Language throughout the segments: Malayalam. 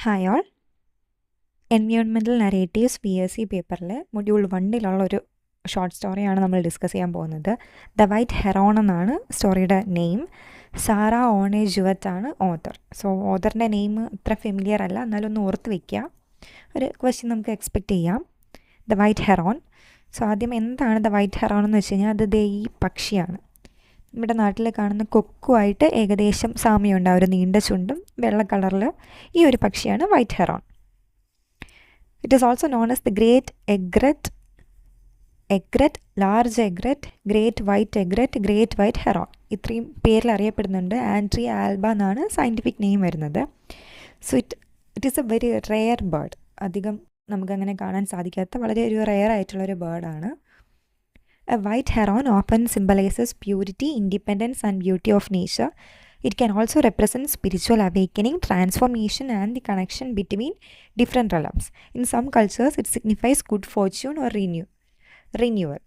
Hi all. Environmental narratives PSC പേപ്പറിൽ മൊഡ്യൂൾ 1 ഒരു ഷോർട്ട് സ്റ്റോറിയാണ് നമ്മൾ ഡിസ്കസ് ചെയ്യാൻ പോകുന്നത്. ദ വൈറ്റ് ഹെറോൺ എന്നാണ് സ്റ്റോറിയുടെ നെയിം. സാറ ഓണെ ജുവറ്റ് ആണ് ഓതർ. സോ ഓതറിൻ്റെ നെയിം അത്ര ഫെമിലിയർ അല്ല, എന്നാലും ഒന്ന് ഓർത്ത് വയ്ക്കുക. ഒരു ക്വസ്റ്റ്യൻ നമുക്ക് എക്സ്പെക്റ്റ് ചെയ്യാം. The white heron. സോ ആദ്യം എന്താണ് ദ വൈറ്റ് ഹെറോൺ എന്ന് വെച്ച് കഴിഞ്ഞാൽ അത് ഈ പക്ഷിയാണ്. നമ്മുടെ നാട്ടിൽ കാണുന്ന കൊക്കുമായിട്ട് ഏകദേശം സാമ്യമുണ്ട്. ആ ഒരു നീണ്ട ചുണ്ടും വെള്ള കളറിൽ ഈ ഒരു പക്ഷിയാണ് white heron. It is also known as the great egret, large egret, great white heron. ഇത്രയും പേരിൽ അറിയപ്പെടുന്നുണ്ട്. ആൻട്രി ആൽബ എന്നാണ് സയൻറ്റിഫിക് നെയിം വരുന്നത്. So it is a very rare bird. അധികം നമുക്കങ്ങനെ കാണാൻ സാധിക്കാത്ത വളരെ ഒരു റെയർ ആയിട്ടുള്ളൊരു ബേർഡാണ്. A white heron often symbolizes purity, independence and beauty of nature. It can also represent spiritual awakening, transformation and the connection between different realms. In some cultures, it signifies good fortune or renewal.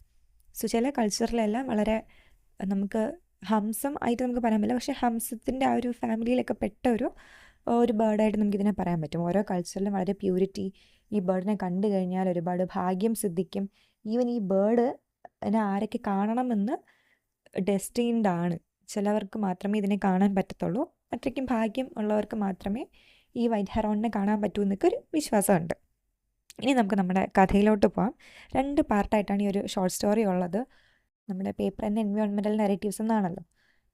So, ചില കൾച്ചറിലെല്ലാം വളരെ നമുക്ക് ഹംസം ആയിട്ട് നമുക്ക് പറയാൻ പറ്റില്ല, പക്ഷേ ഹംസത്തിൻ്റെ ആ ഒരു ഫാമിലിയിലൊക്കെ പെട്ട ഒരു ബേർഡായിട്ട് നമുക്കിതിനെ പറയാൻ പറ്റും. ഓരോ കൾച്ചറിലും വളരെ പ്യൂരിറ്റി, ഈ ബേർഡിനെ കണ്ടു കഴിഞ്ഞാൽ ഒരുപാട് ഭാഗ്യം സിദ്ധിക്കും. ഈവൻ ഈ ബേർഡ് അതിനെ ആരൊക്കെ കാണണമെന്ന് ഡെസ്റ്റിൻഡ് ആണ്. ചിലവർക്ക് മാത്രമേ ഇതിനെ കാണാൻ പറ്റത്തുള്ളൂ. അത്രയ്ക്കും ഭാഗ്യം ഉള്ളവർക്ക് മാത്രമേ ഈ വൈറ്റ് ഹെറോണിനെ കാണാൻ പറ്റൂ എന്നൊക്കെ ഒരു വിശ്വാസമുണ്ട്. ഇനി നമുക്ക് നമ്മുടെ കഥയിലോട്ട് പോകാം. 2 പാർട്ടായിട്ടാണ് ഈ ഒരു ഷോർട്ട് സ്റ്റോറി ഉള്ളത്. നമ്മുടെ പേപ്പർ തന്നെ എൻവയോൺമെൻറ്റൽ നരേറ്റീവ്സ് എന്നാണല്ലോ.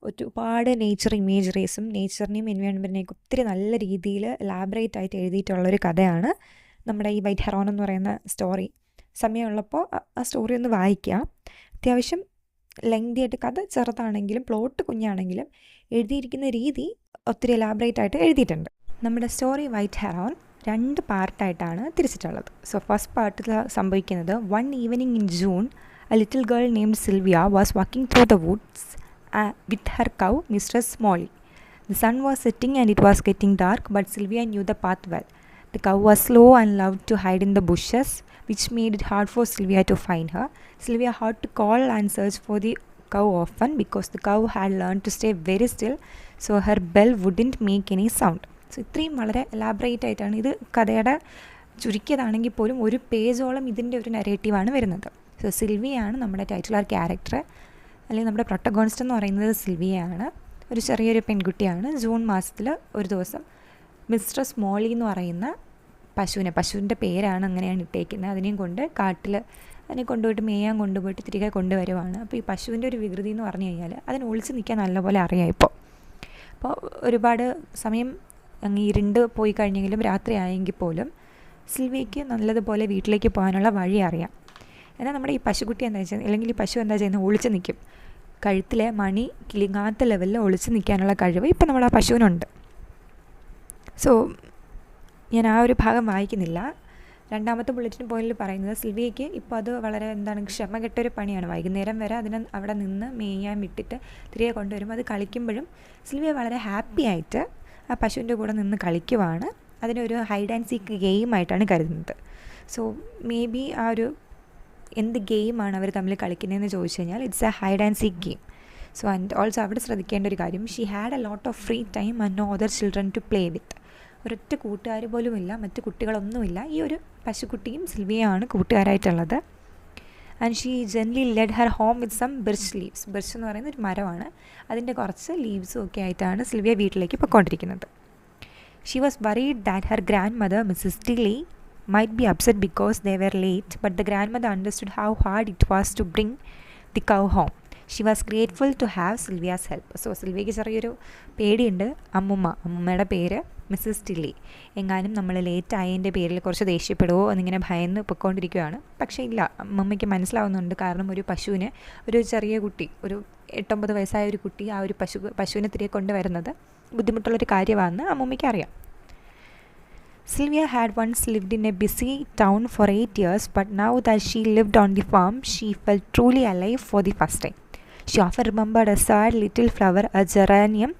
ഒരുപാട് നേച്ചർ ഇമേജറീസും നേച്ചറിനെയും എൻവയോൺമെൻറ്റിനെയൊക്കെ ഒത്തിരി നല്ല രീതിയിൽ എലാബറേറ്റ് ആയിട്ട് എഴുതിയിട്ടുള്ളൊരു കഥയാണ് നമ്മുടെ ഈ വൈറ്റ് ഹെറോൺ എന്ന് പറയുന്ന സ്റ്റോറി. സമയമുള്ളപ്പോൾ ആ സ്റ്റോറി ഒന്ന് വായിക്കാം. അത്യാവശ്യം ലെങ്തി ആയിട്ട്, കഥ ചെറുതാണെങ്കിലും പ്ലോട്ട് കുഞ്ഞാണെങ്കിലും എഴുതിയിരിക്കുന്ന രീതി ഒത്തിരി എലാബറേറ്റ് ആയിട്ട് എഴുതിയിട്ടുണ്ട്. നമ്മുടെ സ്റ്റോറി വൈറ്റ് ഹെറോൺ 2 പാർട്ടായിട്ടാണ് തിരിച്ചിട്ടുള്ളത്. സോ ഫസ്റ്റ് പാർട്ടിൽ സംഭവിക്കുന്നത്, one evening in June a little girl named Sylvia was walking through the woods with her cow Mistress Molly. The sun was setting and it was getting dark, but Sylvia knew the path well. The cow was slow and loved to hide in the bushes, which made it hard for Sylvia to find her. Sylvia had to call and search for the cow often because the cow had learned to stay very still, so her bell wouldn't make any sound. So ഇത്രയും വളരെ എലാബറേറ്റ് ആയിട്ടാണ് ഇത്. കഥയുടെ ചുരുക്കിയതാണെങ്കിൽ പോലും ഒരു പേജോളം ഇതിൻ്റെ ഒരു നരേറ്റീവാണ് വരുന്നത്. സോ സിൽവിയാണ് നമ്മുടെ ടൈറ്റിലർ ക്യാരക്ടർ, അല്ലെങ്കിൽ നമ്മുടെ പ്രൊട്ടഗോണിസ്റ്റ് എന്ന് പറയുന്നത് സിൽവിയാണ്. ഒരു ചെറിയൊരു പെൺകുട്ടിയാണ്. ജൂൺ മാസത്തിൽ ഒരു ദിവസം മിസ്ട്രസ് മോളി എന്ന് പറയുന്ന പശുവിൻ്റെ പേരാണ്, അങ്ങനെയാണ് ഇട്ടേക്കുന്നത്. അതിനെയും കൊണ്ട് കാട്ടിൽ അതിനെ കൊണ്ടുപോയിട്ട് മേയാൻ കൊണ്ടുപോയിട്ട് തിരികെ കൊണ്ടുവരുവാണ്. അപ്പോൾ ഈ പശുവിൻ്റെ ഒരു വികൃതി എന്ന് പറഞ്ഞു കഴിഞ്ഞാൽ അതിന് ഒളിച്ച് നിൽക്കാൻ നല്ലപോലെ അറിയാം. അപ്പോൾ ഒരുപാട് സമയം അങ്ങ് ഇരുണ്ട് പോയി കഴിഞ്ഞെങ്കിലും രാത്രി ആയെങ്കിൽ പോലും സിൽവിയയ്ക്ക് നല്ലതുപോലെ വീട്ടിലേക്ക് പോകാനുള്ള വഴി അറിയാം. എന്നാൽ നമ്മുടെ ഈ പശുക്കുട്ടി എന്താ വെച്ചാൽ, അല്ലെങ്കിൽ ഈ പശു എന്താ ചെയ്യുന്നത്, ഒളിച്ച് നിൽക്കും. കഴുത്തിലെ മണി കിളിങ്ങാത്ത ലെവലിൽ ഒളിച്ച് നിൽക്കാനുള്ള കഴിവ് ഇപ്പം നമ്മൾ ആ പശുവിനുണ്ട്. സോ ഞാൻ ആ ഒരു ഭാഗം വായിക്കുന്നില്ല. 2ാമത്തെ ബുള്ളറ്റിൻ പോയിന്റിൽ പറയുന്നത്, സിൽവിയയ്ക്ക് ഇപ്പോൾ അത് വളരെ ക്ഷമ കെട്ടൊരു പണിയാണ്. വൈകുന്നേരം വരെ അതിനെ അവിടെ നിന്ന് മേയാൻ വിട്ടിട്ട് തിരികെ കൊണ്ടുവരും. അത് കളിക്കുമ്പോഴും സിൽവിയ വളരെ ഹാപ്പി ആയിട്ട് ആ പശുവിൻ്റെ കൂടെ നിന്ന് കളിക്കുവാണ്. അതിനൊരു ഹൈഡ് ആൻഡ് സീക്ക് ഗെയിമായിട്ടാണ് കരുതുന്നത്. സോ മേ ബി ആ ഒരു എന്ത് ഗെയിമാണ് അവർ തമ്മിൽ കളിക്കുന്നതെന്ന് ചോദിച്ചു കഴിഞ്ഞാൽ it's a hide and seek game. So and also അവിടെ ശ്രദ്ധിക്കേണ്ട ഒരു കാര്യം, she had a lot of free time and no other children to play with. ഒരൊറ്റ കൂട്ടുകാർ പോലുമില്ല, മറ്റു കുട്ടികളൊന്നുമില്ല. ഈ ഒരു പശുക്കുട്ടിയും സിൽവിയയാണ് കൂട്ടുകാരായിട്ടുള്ളത്. And she gently led her home with some birch leaves. Birch എന്ന് പറയുന്ന ഒരു മരമാണ്. അതിൻ്റെ കുറച്ച് ലീവ്സും ഒക്കെ ആയിട്ടാണ് സിൽവിയ വീട്ടിലേക്ക് പോയിക്കൊണ്ടിരിക്കുന്നത്. She was worried that her grandmother Mrs Tilley might be upset because they were late, but the grandmother understood how hard it was to bring the cow home. She was grateful to have Sylvia's help. So സിൽവിയയ്ക്ക് ചെറിയൊരു പേടിയുണ്ട്. അമ്മൂമ്മയുടെ പേര് മിസ്സസ് ടില്ലി. എങ്ങാനും നമ്മൾ ലേറ്റ് ആയതിൻ്റെ പേരിൽ കുറച്ച് ദേഷ്യപ്പെടുമോ എന്നിങ്ങനെ ഭയന്ന് പൊയ്ക്കൊണ്ടിരിക്കുകയാണ്. പക്ഷേ ഇല്ല, അമ്മമ്മയ്ക്ക് മനസ്സിലാവുന്നുണ്ട്. കാരണം ഒരു പശുവിന്, ഒരു ചെറിയ കുട്ടി, ഒരു 8-9 വയസ്സായ ഒരു കുട്ടി ആ ഒരു പശുവിനെ തിരികെ കൊണ്ടുവരുന്നത് ബുദ്ധിമുട്ടുള്ളൊരു കാര്യമാണെന്ന് അമ്മമ്മയ്ക്ക് അറിയാം. Sylvia had once lived in a busy town for 8 years, but now that she lived on the farm, she felt truly alive for the first time. She often remembered a sad little flower, a geranium,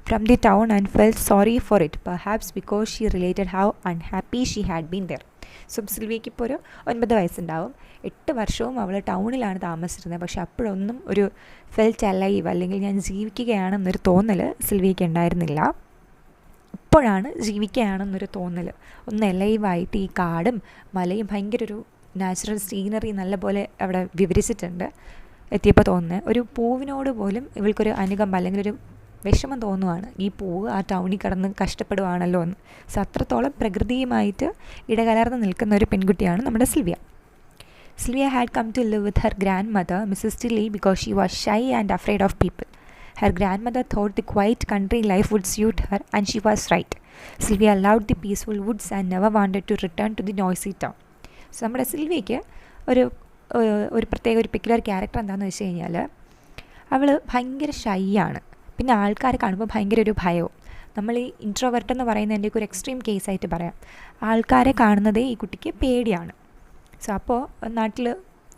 from the town and felt sorry for it, perhaps because she related how unhappy she had been there. So സിൽവിയയ്ക്ക് ഇപ്പോൾ ഒരു 9 വയസ്സുണ്ടാവും. 8 വർഷവും അവൾ ടൗണിലാണ് താമസിച്ചിരുന്നത്. പക്ഷെ അപ്പോഴൊന്നും ഒരു ഫെൽറ്റ് അലൈവ്, അല്ലെങ്കിൽ ഞാൻ ജീവിക്കുകയാണെന്നൊരു തോന്നൽ സിൽവിയയ്ക്ക് ഉണ്ടായിരുന്നില്ല. ഇപ്പോഴാണ് ജീവിക്കുകയാണെന്നൊരു തോന്നൽ. ഒന്ന് എലൈവായിട്ട് ഈ കാടും മലയും ഭയങ്കര ഒരു നാച്ചുറൽ സീനറി നല്ലപോലെ അവിടെ വിവരിച്ചിട്ടുണ്ട്. എത്തിയപ്പോൾ തോന്നുന്നത് ഒരു പൂവിനോട് പോലും ഇവൾക്കൊരു അനുകമ്പ അല്ലെങ്കിൽ ഒരു വിഷമം തോന്നുവാണ്. ഈ പൂവ് ആ ടൗണിൽ കിടന്ന് കഷ്ടപ്പെടുവാണല്ലോ എന്ന്. സോ അത്രത്തോളം പ്രകൃതിയുമായിട്ട് ഇടകലർന്ന് നിൽക്കുന്ന ഒരു പെൺകുട്ടിയാണ് നമ്മുടെ Sylvia. Sylvia had come to live with her grandmother, Mrs. Tilly, because she was shy and afraid of people. Her grandmother thought the quiet country life would suit her, and she was right. Sylvia loved the peaceful woods and never wanted to return to the noisy town. So നമ്മുടെ സിൽവിയയ്ക്ക് ഒരു പ്രത്യേക ഒരു പെക്യുലർ ക്യാരക്ടർ എന്താണെന്ന് വെച്ച് കഴിഞ്ഞാൽ അവൾ ഭയങ്കര ഷൈ ആണ്. പിന്നെ ആൾക്കാരെ കാണുമ്പോൾ ഭയങ്കര ഒരു ഭയവും. നമ്മൾ ഈ ഇൻട്രോവെർട്ട് എന്ന് പറയുന്നതിൻ്റെ ഒരു എക്സ്ട്രീം കേസായിട്ട് പറയാം. ആൾക്കാരെ കാണുന്നതേ ഈ കുട്ടിക്ക് പേടിയാണ്. സോ അപ്പോൾ നാട്ടിൽ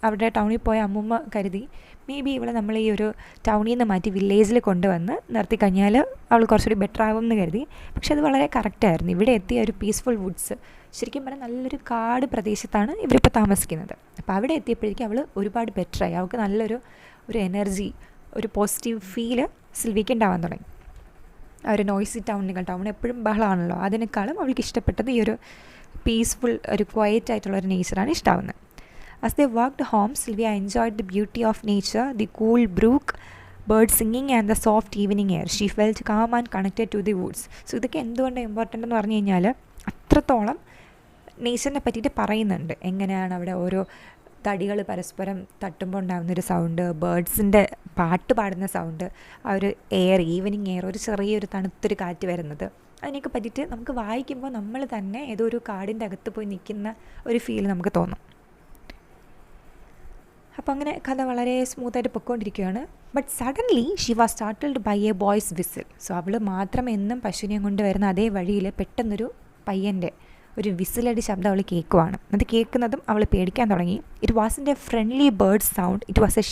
അവിടെ ടൗണിൽ പോയ അമ്മൂമ്മ കരുതി മേ ബി ഇവളെ നമ്മൾ ഈ ഒരു ടൗണിൽ നിന്ന് മാറ്റി വില്ലേജിൽ കൊണ്ടുവന്ന് നിർത്തി കഴിഞ്ഞാൽ അവൾ കുറച്ചുകൂടി ബെറ്റർ ആവും എന്ന് കരുതി. പക്ഷെ അത് വളരെ കറക്റ്റായിരുന്നു. ഇവിടെ എത്തിയ ഒരു പീസ്ഫുൾ വുഡ്സ്, ശരിക്കും പറഞ്ഞാൽ നല്ലൊരു കാട് പ്രദേശത്താണ് ഇവരിപ്പോൾ താമസിക്കുന്നത്. അപ്പോൾ അവിടെ എത്തിയപ്പോഴേക്കും അവൾ ഒരുപാട് ബെറ്ററായി. അവൾക്ക് നല്ലൊരു എനർജി, ഒരു പോസിറ്റീവ് ഫീല് സിൽവിക്ക് ഉണ്ടാവാൻ തുടങ്ങി. ആ ഒരു നോയ്സി ടൗൺ എപ്പോഴും ബഹളമാണല്ലോ, അതിനേക്കാളും അവൾക്ക് ഇഷ്ടപ്പെട്ടത് ഈ ഒരു പീസ്ഫുൾ ഒരു ക്വയറ്റ് ആയിട്ടുള്ള ഒരു നേച്ചറാണ് ഇഷ്ടമാവുന്നത്. As they walked home, Sylvia enjoyed the beauty of nature, the cool brook, birds singing and the soft evening air. She felt calm and connected to the woods. So ഇതൊക്കെ എന്തുകൊണ്ടാണ് ഇമ്പോർട്ടൻ്റ് എന്ന് പറഞ്ഞു കഴിഞ്ഞാൽ അത്രത്തോളം നേച്ചറിനെ പറ്റിയിട്ട് പറയുന്നുണ്ട്. എങ്ങനെയാണ് അവിടെ ഓരോ തടികൾ പരസ്പരം തട്ടുമ്പോൾ ഉണ്ടാകുന്നൊരു സൗണ്ട്, ബേർഡ്സിൻ്റെ പാട്ട് പാടുന്ന സൗണ്ട്, ആ ഒരു ഈവനിങ് എയർ, ഒരു ചെറിയൊരു തണുത്തൊരു കാറ്റ് വരുന്നത്, അതിനൊക്കെ പറ്റിയിട്ട് നമുക്ക് വായിക്കുമ്പോൾ നമ്മൾ തന്നെ ഏതോ ഒരു കാടിൻ്റെ അകത്ത് പോയി നിൽക്കുന്ന ഒരു ഫീൽ നമുക്ക് തോന്നും. അപ്പോൾ അങ്ങനെ കഥ വളരെ സ്മൂത്തായിട്ട് പൊയ്ക്കൊണ്ടിരിക്കുകയാണ്. But suddenly she was startled by a boy's whistle. So അവൾ മാത്രം എന്നും പശുവിനെയും കൊണ്ട് വരുന്ന അതേ വഴിയിൽ പെട്ടെന്നൊരു പയ്യൻ്റെ ഒരു വിസിലടി ശബ്ദം അവൾ കേൾക്കുവാണ്. അത് കേൾക്കുന്നതും അവൾ പേടിക്കാൻ തുടങ്ങി. It wasn't a friendly bird sound, it was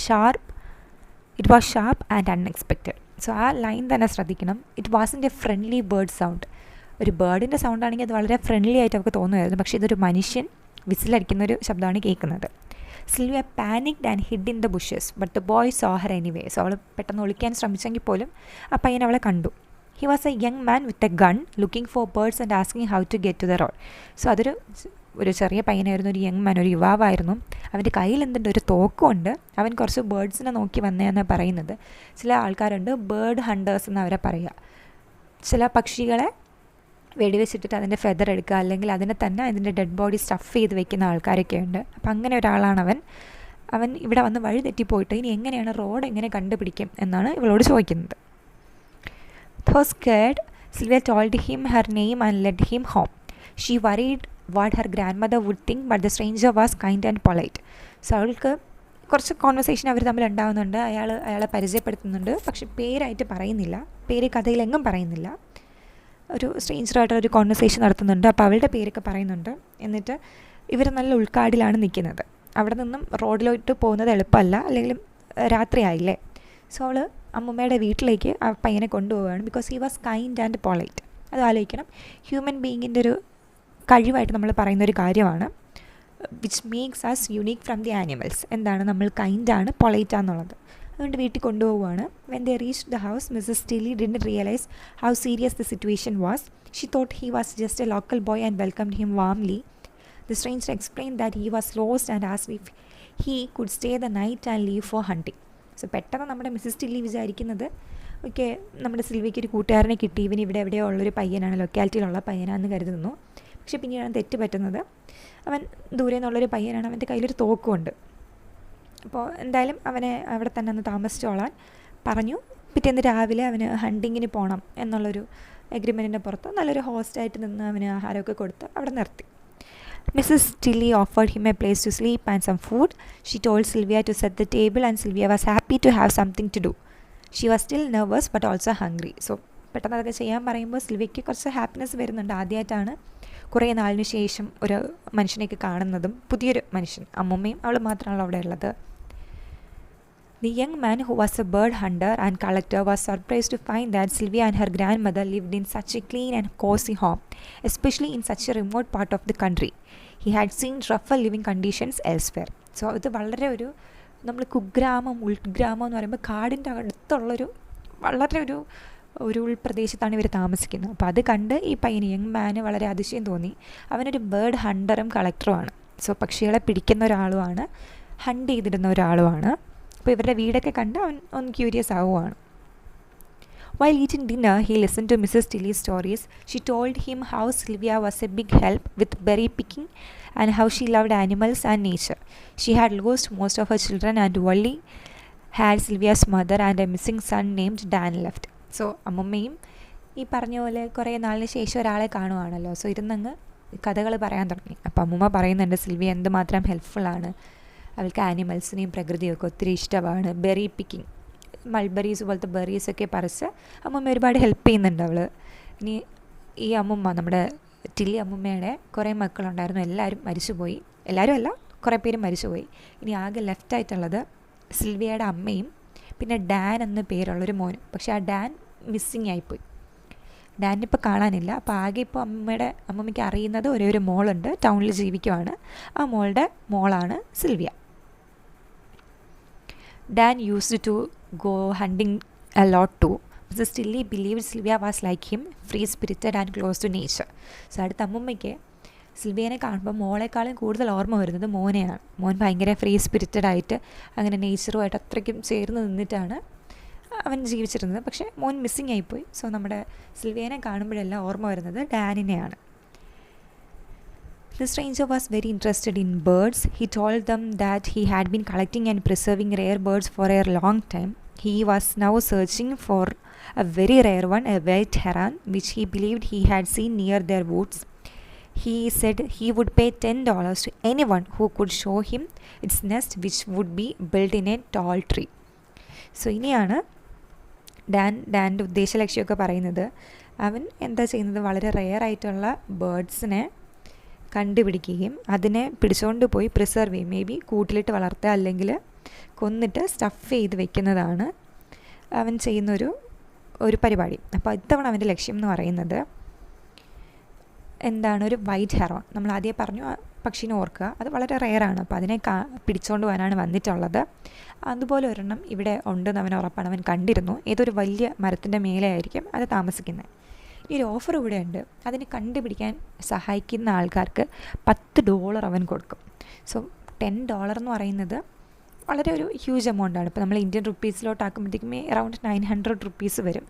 sharp and unexpected. So ആ ലൈൻ തന്നെ ശ്രദ്ധിക്കണം. It wasn't a friendly bird sound. ഒരു ബേർഡിൻ്റെ സൗണ്ട് ആണെങ്കിൽ അത് വളരെ ഫ്രണ്ട്ലി ആയിട്ട് അവൾക്ക് തോന്നുമായിരുന്നു. പക്ഷേ ഇതൊരു മനുഷ്യൻ വിസിലടിക്കുന്നൊരു ശബ്ദമാണ് കേൾക്കുന്നത്. Sylvia panicked and hid in the bushes but the boy saw her anyway. So അവൾ പെട്ടെന്ന് ഒളിക്കാൻ ശ്രമിച്ചെങ്കിൽ പോലും ആ പയ്യൻ അവളെ കണ്ടു. He was a young man with a gun looking for birds and asking how to get to the road. So അതൊരു ചെറിയ പയ്യനായിരുന്നു, ഒരു യങ് മാൻ, ഒരു യുവാവായിരുന്നു. അവൻ്റെ കയ്യിൽ എന്തുണ്ട്, ഒരു തോക്കുമുണ്ട്. അവൻ കുറച്ച് ബേർഡ്സിനെ നോക്കി വന്നതെന്നാണ് പറയുന്നത്. ചില ആൾക്കാരുണ്ട് ബേർഡ് ഹണ്ടേഴ്സ് എന്ന് അവരെ പറയുക. ചില പക്ഷികളെ വെടിവെച്ചിട്ടിട്ട് അതിൻ്റെ ഫെദർ എടുക്കുക, അല്ലെങ്കിൽ അതിനെ തന്നെ അതിൻ്റെ ഡെഡ് ബോഡി സ്റ്റഫ് ചെയ്ത് വെക്കുന്ന ആൾക്കാരൊക്കെ ഉണ്ട്. അപ്പം അങ്ങനെ ഒരാളാണ് അവൻ ഇവിടെ വന്ന് വഴി തെറ്റിപ്പോയിട്ട് ഇനി എങ്ങനെയാണ് റോഡ് എങ്ങനെ കണ്ടുപിടിക്കും എന്നാണ് ഇവളോട് ചോദിക്കുന്നത്. Though scared, Sylvia told him her name and led him home. She worried what her grandmother would think, but the stranger was kind and polite. So അവൾക്ക് കുറച്ച് കോൺവെർസേഷൻ അവർ തമ്മിൽ ഉണ്ടാകുന്നുണ്ട്. അയാളെ പരിചയപ്പെടുത്തുന്നുണ്ട്, പക്ഷെ പേരായിട്ട് പറയുന്നില്ല, പേര് കഥയിലെങ്ങും പറയുന്നില്ല. ഒരു സ്ട്രേഞ്ചറായിട്ടൊരു കോൺവെർസേഷൻ നടത്തുന്നുണ്ട്. അപ്പോൾ അവളുടെ പേരൊക്കെ പറയുന്നുണ്ട്. എന്നിട്ട് ഇവർ നല്ല ഉൾക്കാടിലാണ് നിൽക്കുന്നത്. അവിടെ നിന്നും റോഡിലോട്ട് പോകുന്നത് എളുപ്പമല്ല, അല്ലെങ്കിൽ രാത്രിയായില്ലേ. സോ അവൾ അമ്മൂമ്മയുടെ വീട്ടിലേക്ക് ആ പയ്യനെ കൊണ്ടുപോവുകയാണ്. Because he was kind and polite. അത് ആലോചിക്കണം, ഹ്യൂമൻ ബീയിങ്ങിൻ്റെ ഒരു കഴിവായിട്ട് നമ്മൾ പറയുന്നൊരു കാര്യമാണ്. Which makes us unique from the animals. എന്താണ്, നമ്മൾ കൈൻഡാണ്, പൊളൈറ്റാന്നുള്ളത്. അതുകൊണ്ട് വീട്ടിൽ കൊണ്ടുപോവുകയാണ്. When they reached the house, Mrs Tilly didn't realise how serious the situation was. She thought he was just a local boy and welcomed him warmly. The stranger explained that he was lost and asked if he could stay the night and leave for hunting. So പെട്ടെന്ന് നമ്മുടെ മിസ്സസ് ടില്ലി വിചാരിക്കുന്നത് ഓക്കെ, നമ്മുടെ സിൽവിക്ക് ഒരു കൂട്ടുകാരനെ കിട്ടി, ഇവൻ ഇവിടെ എവിടെയോ ഉള്ളൊരു പയ്യനാണ്, ലൊക്കാലിറ്റിയിലുള്ള പയ്യനാണെന്ന് കരുതുന്നു. പക്ഷേ പിന്നീടാണ് തെറ്റ് പറ്റുന്നത്. അവൻ ദൂരെ നിന്നുള്ളൊരു പയ്യനാണ്, അവൻ്റെ കയ്യിലൊരു തോക്കുമുണ്ട്. അപ്പോൾ എന്തായാലും അവനെ അവിടെ തന്നെ ഒന്ന് താമസിച്ചോളാൻ പറഞ്ഞു. പിറ്റേന്ന് രാവിലെ അവന് ഹണ്ടിങ്ങിന് പോകണം എന്നുള്ളൊരു എഗ്രിമെൻറ്റിൻ്റെ പുറത്ത് നല്ലൊരു ഹോസ്റ്റായിട്ട് നിന്ന് അവന് ആഹാരമൊക്കെ കൊടുത്ത് അവിടെ നിർത്തി. Mrs. Tilly offered him a place to sleep and some food. She told Sylvia to set the table and Sylvia was happy to have something to do. She was still nervous but also hungry. So പെട്ടെന്ന് അതൊക്കെ ചെയ്യാൻ പറയുമ്പോൾ സിൽവിയയ്ക്ക് കുറച്ച് ഹാപ്പിനെസ് വരുന്നുണ്ട്. ആദ്യമായിട്ടാണ് കുറേ നാളിന് ശേഷം ഒരു മനുഷ്യനെയൊക്കെ കാണുന്നതും, പുതിയൊരു മനുഷ്യൻ. അമ്മൂമ്മയും അവൾ മാത്രമാണല്ലോ അവിടെ ഉള്ളത്. The young man, who was a bird hunter and collector, was surprised to find that Sylvia and her grandmother lived in such a clean and cozy home, especially in such a remote part of the country. He had seen rougher living conditions elsewhere. So ഇത് വളരെ ഒരു നമ്മൾ കുഗ്രാമം, ഉൾഗ്രാമം എന്ന് പറയുമ്പോൾ കാടിൻ്റെ അടുത്തുള്ളൊരു വളരെ ഒരു ഒരു ഉൾപ്രദേശത്താണ് ഇവർ താമസിക്കുന്നത്. അപ്പോൾ അത് കണ്ട് ഈ പയ്യന് യങ് മാന് വളരെ അതിശയം തോന്നി. അവനൊരു ബേർഡ് ഹണ്ടറും കളക്ടറുമാണ്. സോ പക്ഷികളെ പിടിക്കുന്ന ഒരാളുമാണ്, ഹണ്ട് ചെയ്തിടുന്ന ഒരാളുമാണ്. അപ്പോൾ ഇവരുടെ വീടൊക്കെ കണ്ട് അവൻ ഒന്ന് ക്യൂരിയസ് ആവുകയാണ്. While eating dinner, he listened to Mrs. Tilly's stories. She told him how Sylvia was a big help with berry picking and how she loved animals and nature. She had lost most of her children and only had Sylvia's mother and a missing son named Dan left. So, അമ്മമ്മയും ഈ പറഞ്ഞ പോലെ കുറേ നാളിന് ശേഷം ഒരാളെ കാണുവാണല്ലോ. സോ ഇരുന്നങ്ങ് കഥകൾ പറയാൻ തുടങ്ങി. അപ്പോൾ അമ്മമ്മ പറയുന്നുണ്ട് സിൽവിയ എന്തുമാത്രം ഹെൽപ്ഫുള്ളാണ്, അവൾക്ക് ആനിമൽസിനെയും പ്രകൃതിയൊക്കെ ഒത്തിരി ഇഷ്ടമാണ്. ബെറി പിക്കിങ്, മൾബറീസ് പോലത്തെ ബെറീസൊക്കെ പറിച്ച് അമ്മമ്മ ഒരുപാട് ഹെൽപ്പ് ചെയ്യുന്നുണ്ട് അവൾ. ഇനി ഈ അമ്മമ്മ, നമ്മുടെ ടില്ലി അമ്മമ്മയുടെ കുറേ മക്കളുണ്ടായിരുന്നു, എല്ലാവരും മരിച്ചുപോയി. എല്ലാവരും അല്ല, കുറേ പേര് മരിച്ചുപോയി. ഇനി ആകെ ലെഫ്റ്റായിട്ടുള്ളത് സിൽവിയയുടെ അമ്മയും പിന്നെ ഡാൻ എന്ന പേരുള്ളൊരു മോനും. പക്ഷേ ആ ഡാൻ മിസ്സിങ് ആയിപ്പോയി. ഡാനിപ്പോൾ കാണാനില്ല. അപ്പോൾ ആകെ ഇപ്പോൾ അമ്മമ്മയ്ക്ക് അറിയുന്നത് ഒരു മോളുണ്ട്, ടൗണിൽ ജീവിക്കുവാണ്. ആ മോളുടെ മോളാണ് Sylvia. Dan used to go hunting a lot too. Mrs. Tilly believed Sylvia was like him, free-spirited and close to nature. So അടുത്ത അമ്മമ്മയ്ക്ക് സിൽവിയനെ കാണുമ്പോൾ മോളെക്കാളും കൂടുതൽ ഓർമ്മ വരുന്നത് മോനെയാണ്. മോൻ ഭയങ്കര ഫ്രീ സ്പിരിറ്റഡ് ആയിട്ട് അങ്ങനെ നേച്ചറുമായിട്ട് അത്രയ്ക്കും ചേർന്ന് നിന്നിട്ടാണ് അവൻ ജീവിച്ചിരുന്നത്. പക്ഷേ മോൻ മിസ്സിങ് ആയിപ്പോയി. സോ നമ്മുടെ സിൽവിയനെ കാണുമ്പോഴെല്ലാം ഓർമ്മ വരുന്നത് ഡാനിനെയാണ്. The stranger was very interested in birds. He told them that he had been collecting and preserving rare birds for a long time. He was now searching for a very rare one, a white heron, which he believed he had seen near their woods. He said he would pay $10 to anyone who could show him its nest, which would be built in a tall tree. So ഇനിയാണ് ഡാൻ്റെ ഉദ്ദേശലക്ഷ്യമൊക്കെ പറയുന്നത്. അവൻ എന്താ ചെയ്യുന്നത്, വളരെ റെയർ ആയിട്ടുള്ള ബേർഡ്സിനെ കണ്ടുപിടിക്കുകയും അതിനെ പിടിച്ചുകൊണ്ട് പോയി പ്രിസർവ് ചെയ്യും. മേ ബി കൂട്ടിലിട്ട് വളർത്തുക അല്ലെങ്കിൽ കൊന്നിട്ട് സ്റ്റഫ് ചെയ്ത് വെക്കുന്നതാണ് അവൻ ചെയ്യുന്നൊരു പരിപാടി. അപ്പോൾ ഇത്തവണ അവൻ്റെ ലക്ഷ്യം എന്ന് പറയുന്നത് എന്താണ്, ഒരു വൈറ്റ് ഹെറോൺ. നമ്മൾ ആദ്യം പറഞ്ഞു പക്ഷിനെ ഓർക്കുക, അത് വളരെ റെയറാണ്. അപ്പോൾ അതിനെ പിടിച്ചുകൊണ്ട് പോകാനാണ് വന്നിട്ടുള്ളത്. അതുപോലെ ഒരെണ്ണം ഇവിടെ ഉണ്ടെന്ന് അവൻ ഉറപ്പാണ്. അവൻ കണ്ടിരുന്നു. ഏതൊരു വലിയ മരത്തിൻ്റെ മേലെ ആയിരിക്കും അത് താമസിക്കുന്നത്. ഈ ഒരു ഓഫർ ഇവിടെ ഉണ്ട്. അതിനെ കണ്ടുപിടിക്കാൻ സഹായിക്കുന്ന ആൾക്കാർക്ക് $10 അവൻ കൊടുക്കും. സോ $10 എന്ന് പറയുന്നത് വളരെ ഒരു ഹ്യൂജ് എമൗണ്ടാണ്. ഇപ്പോൾ നമ്മൾ ഇന്ത്യൻ റുപ്പീസിലോട്ടാക്കുമ്പോഴത്തേക്കും അറൗണ്ട് 900 റുപ്പീസ് വരും.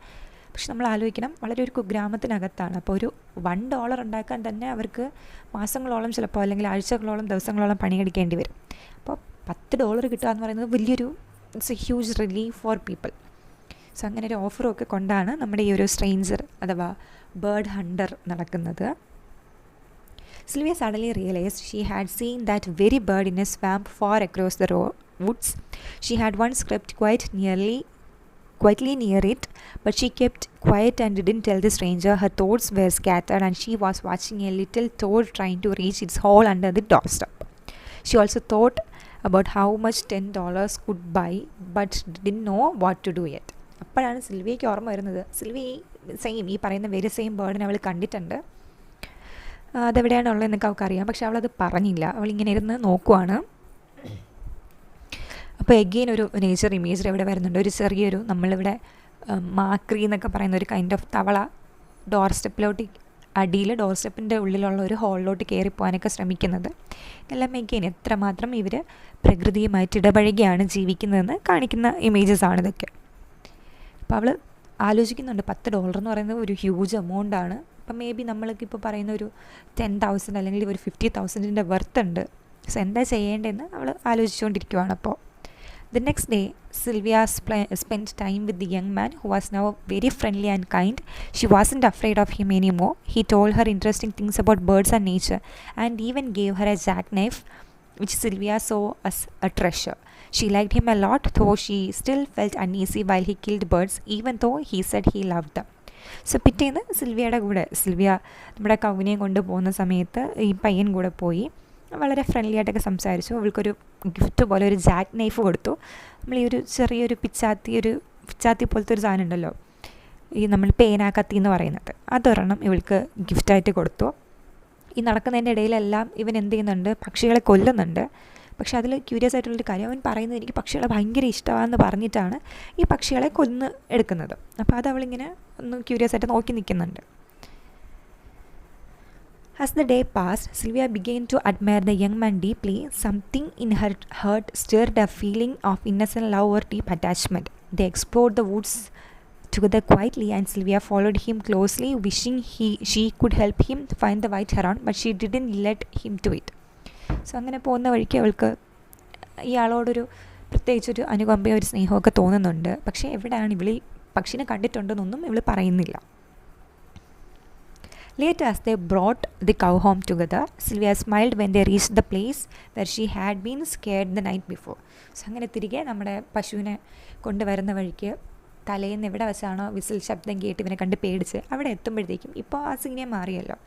പക്ഷെ നമ്മൾ ആലോചിക്കണം, വളരെ ഒരു കുഗ്രാമത്തിനകത്താണ്. അപ്പോൾ ഒരു $1 ഉണ്ടാക്കാൻ തന്നെ അവർക്ക് മാസങ്ങളോളം ചിലപ്പോൾ അല്ലെങ്കിൽ ആഴ്ചകളോളം ദിവസങ്ങളോളം പണിയെടുക്കേണ്ടി വരും. അപ്പോൾ $10 കിട്ടുക എന്ന് പറയുന്നത് വലിയൊരു it's A huge relief for people. So അങ്ങനെ ഒരു ഓഫറും കൊണ്ടാണ് നമ്മുടെ ഈ ഒരു സ്ട്രേഞ്ചർ അഥവാ ബേർഡ് ഹണ്ടർ നടക്കുന്നത്. Sylvia suddenly realized she had seen that very bird in a swamp far across the woods. She had once crept quietly near it, but she kept quiet and didn't tell the stranger. Her thoughts were scattered and she was watching a little toad trying to reach its hole under the doorstep. She also thought about how much $10 could buy, but didn't know what to do yet. അപ്പോഴാണ് സിൽവിയയ്ക്ക് ഓർമ്മ വരുന്നത്. സിൽവി ഈ പറയുന്ന വെരി സെയിം ബേർഡിനെ അവൾ കണ്ടിട്ടുണ്ട്, അതെവിടെയാണുള്ളതെന്നൊക്കെ അവൾക്കറിയാം. പക്ഷെ അവളത് പറഞ്ഞില്ല. അവളിങ്ങനെ ഇരുന്ന് നോക്കുവാണ്. അപ്പോൾ എഗെയിൻ ഒരു നേച്ചർ ഇമേജ് ഇവിടെ വരുന്നുണ്ട്. ഒരു ചെറിയൊരു നമ്മളിവിടെ മാക്രി എന്നൊക്കെ പറയുന്ന ഒരു കൈൻഡ് ഓഫ് തവള ഡോർ സ്റ്റെപ്പിൻ്റെ ഉള്ളിലുള്ള ഒരു ഹോളിലോട്ട് കയറിപ്പോകാനൊക്കെ ശ്രമിക്കുന്നത്. എല്ലാം എഗെയിൻ എത്രമാത്രം ഇവർ പ്രകൃതിയുമായിട്ട് ഇടപഴകിയാണ് ജീവിക്കുന്നതെന്ന് കാണിക്കുന്ന ഇമേജസ് ആണ് ഇതൊക്കെ. അപ്പോൾ അവൾ ആലോചിക്കുന്നുണ്ട്, $10 എന്ന് പറയുന്നത് ഒരു ഹ്യൂജ് എമൗണ്ടാണ്. അപ്പം മേ ബി നമ്മൾക്കിപ്പോൾ പറയുന്ന ഒരു 10,000 അല്ലെങ്കിൽ ഒരു 50,000 വർത്ത് ഉണ്ട്. സോ എന്താ ചെയ്യേണ്ടതെന്ന് അവൾ ആലോചിച്ചുകൊണ്ടിരിക്കുവാണ്. അപ്പോൾ The next day, Sylvia spent time with the young man who was now very friendly and kind. She wasn't afraid of him anymore. He told her interesting things about birds and nature and even gave her a jackknife, which Sylvia saw as a treasure. She liked him a lot, though she still felt uneasy while he killed birds, even though he said he loved them. So പിറ്റേന്ന് സിൽവിയ നമ്മുടെ കൗവിനെയും കൊണ്ടുപോകുന്ന സമയത്ത് ഈ പയ്യൻ കൂടെ പോയി വളരെ ഫ്രണ്ട്ലി ആയിട്ടൊക്കെ സംസാരിച്ചു. അവൾക്കൊരു ഗിഫ്റ്റ് പോലെ ഒരു ജാക്ക് നൈഫ് കൊടുത്തു. നമ്മൾ ഈ ഒരു ചെറിയൊരു പിച്ചാത്തി പോലത്തെ ഒരു സാധനം ഉണ്ടല്ലോ, ഈ നമ്മൾ പേന കത്തി എന്ന് പറയുന്നത്, അതൊരെണ്ണം ഇവൾക്ക് ഗിഫ്റ്റായിട്ട് കൊടുത്തു. ഈ നടക്കുന്നതിൻ്റെ ഇടയിലെല്ലാം ഇവൻ എന്ത് ചെയ്യുന്നുണ്ട്, പക്ഷികളെ കൊല്ലുന്നുണ്ട്. പക്ഷെ അതിൽ ക്യൂരിയസ് ആയിട്ടുള്ളൊരു കാര്യം, അവൻ പറയുന്നത് എനിക്ക് പക്ഷികളെ ഭയങ്കര ഇഷ്ടമാണെന്ന് പറഞ്ഞിട്ടാണ് ഈ പക്ഷികളെ കൊന്ന് എടുക്കുന്നത്. അപ്പോൾ അത് അവളിങ്ങനെ ഒന്ന് ക്യൂരിയസ് ആയിട്ട് നോക്കി നിൽക്കുന്നുണ്ട്. As the day passed, Sylvia began to admire the young man deeply. Something in her heart stirred a feeling of innocent love or deep attachment. They explored the woods together quietly, and Sylvia followed him closely, wishing she could help him find the white heron, but she didn't let him do it. So അങ്ങനെ പോകുന്ന വഴിക്ക് അവൾക്ക് ഇയാളോടൊരു പ്രത്യേകിച്ചൊരു അനുകമ്പയും ഒരു സ്നേഹമൊക്കെ തോന്നുന്നുണ്ട്. പക്ഷേ എവിടെയാണ് ഇവൾ പക്ഷിനെ കണ്ടിട്ടുണ്ടെന്നൊന്നും ഇവൾ പറയുന്നില്ല. Later, as they brought the cow home together, Sylvia smiled when they reached the place where she had been scared the night before. So അങ്ങനെ തിരികെ നമ്മുടെ പശുവിനെ കൊണ്ടുവരുന്ന വഴിക്ക് തലേന്ന് എവിടെ വെച്ചാണോ വിസിൽ ശബ്ദം കേട്ട് ഇവനെ കണ്ട് പേടിച്ച് അവിടെ എത്തുമ്പോഴത്തേക്കും ഇപ്പോൾ ആ സീനെ മാറിയല്ലോ.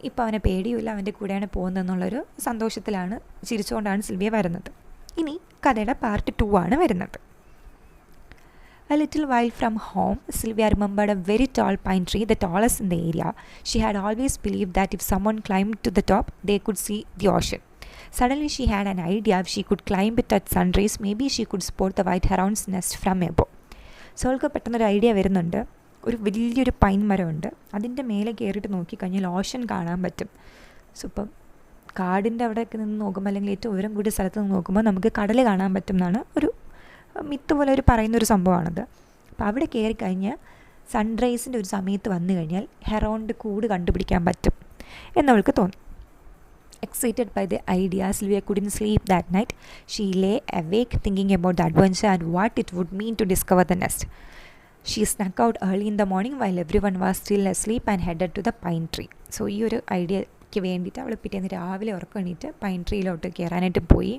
ഇപ്പോൾ അവനെ പേടിയുമില്ല, അവൻ്റെ കൂടെയാണ് പോകുന്നതെന്നുള്ളൊരു സന്തോഷത്തിലാണ്, ചിരിച്ചുകൊണ്ടാണ് സിൽവിയ വരുന്നത്. ഇനി കഥയുടെ പാർട്ട് 2 ആണ് വരുന്നത്. A little while from home, Sylvia remembered a very tall pine tree, the tallest in the area. She had always believed that if someone climbed to the top, they could see the ocean. Suddenly she had an idea. If she could climb it at sunrise, maybe she could spot the white heron's nest from above. So അവൾക്ക് പെട്ടെന്നൊരു ഐഡിയ വരുന്നുണ്ട്. ഒരു വലിയൊരു പൈൻ മരമുണ്ട്, അതിൻ്റെ മേലെ കയറിയിട്ട് നോക്കിക്കഴിഞ്ഞാൽ ഓഷൻ കാണാൻ പറ്റും. സോ ഇപ്പം കാടിൻ്റെ അവിടെയൊക്കെ നിന്ന് നോക്കുമ്പോൾ അല്ലെങ്കിൽ ഏറ്റവും ഉയരം കൂടിയ സ്ഥലത്ത് നിന്ന് നോക്കുമ്പോൾ നമുക്ക് കടൽ കാണാൻ പറ്റും എന്നാണ് ഒരു മിത്ത് പോലെ ഒരു പറയുന്നൊരു സംഭവമാണത്. അപ്പോൾ അവിടെ കയറിക്കഴിഞ്ഞാൽ സൺറൈസിൻ്റെ ഒരു സമയത്ത് വന്നു കഴിഞ്ഞാൽ ഹെറോണിൻ്റെ കൂട് കണ്ടുപിടിക്കാൻ പറ്റും എന്നവൾക്ക് തോന്നി. Excited by the idea, Sylvia couldn't sleep that night. She lay awake thinking about the adventure and what it would mean to discover the nest. She snuck out early in the morning while everyone was still asleep and headed to the pine tree. So ഈ ഒരു ഐഡിയയ്ക്ക് വേണ്ടിയിട്ട് അവൾ പിറ്റേന്ന് രാവിലെ ഉറക്കം എണീറ്റ് പൈൻ ട്രീയിലോട്ട് കയറാനായിട്ട് പോയി.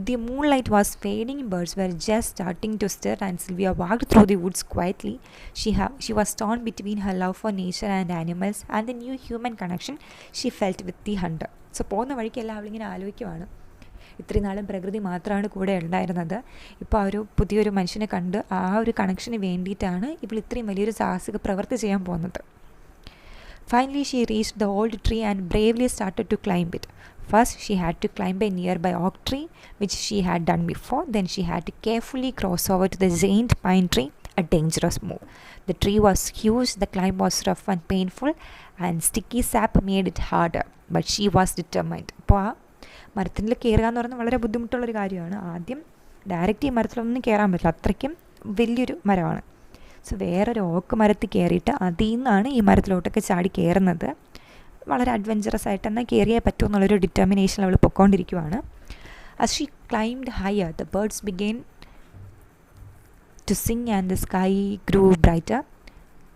The moonlight was fading, birds were just starting to stir, and Sylvia walked through the woods quietly. She was torn between her love for nature and animals and the new human connection she felt with the hunter. So പോകുന്ന വഴിക്കെല്ലാം അവളിങ്ങനെ ആലോചിക്കുവാണ്, ഇത്രയും നാളും പ്രകൃതി മാത്രമാണ് കൂടെ ഉണ്ടായിരുന്നത്, ഇപ്പോൾ ഒരു പുതിയൊരു മനുഷ്യനെ കണ്ട് ആ ഒരു കണക്ഷന് വേണ്ടിയിട്ടാണ് ഇവൾ ഇത്രയും വലിയൊരു സാഹസിക പ്രവൃത്തി ചെയ്യാൻ പോകുന്നത്. Finally, she reached the old tree and bravely started to climb it. First, she had to climb a nearby oak tree, which she had done before. Then she had to carefully cross over to the giant pine tree, a dangerous move. The tree was huge, the climb was rough and painful, and sticky sap made it harder. But she was determined. അപ്പോൾ ആ മരത്തിൽ കയറുക എന്ന് പറയുന്നത് വളരെ ബുദ്ധിമുട്ടുള്ളൊരു കാര്യമാണ്. ആദ്യം ഡയറക്റ്റ് ഈ മരത്തിലൊന്നും കയറാൻ പറ്റില്ല, അത്രയ്ക്കും വലിയൊരു മരമാണ്. സോ വേറൊരു ഓക്ക് മരത്തിൽ കയറിയിട്ട് അതിൽ നിന്നാണ് ഈ മരത്തിലോട്ടൊക്കെ ചാടി കയറുന്നത്. വളരെ അഡ്വഞ്ചറസ് ആയിട്ട് എന്നാൽ കയറിയേ പറ്റുമോ എന്നുള്ളൊരു ഡിറ്റർമിനേഷൻ അവൾ പൊയ്ക്കൊണ്ടിരിക്കുവാണ്. As she climbed higher, the birds began to sing and the sky grew brighter.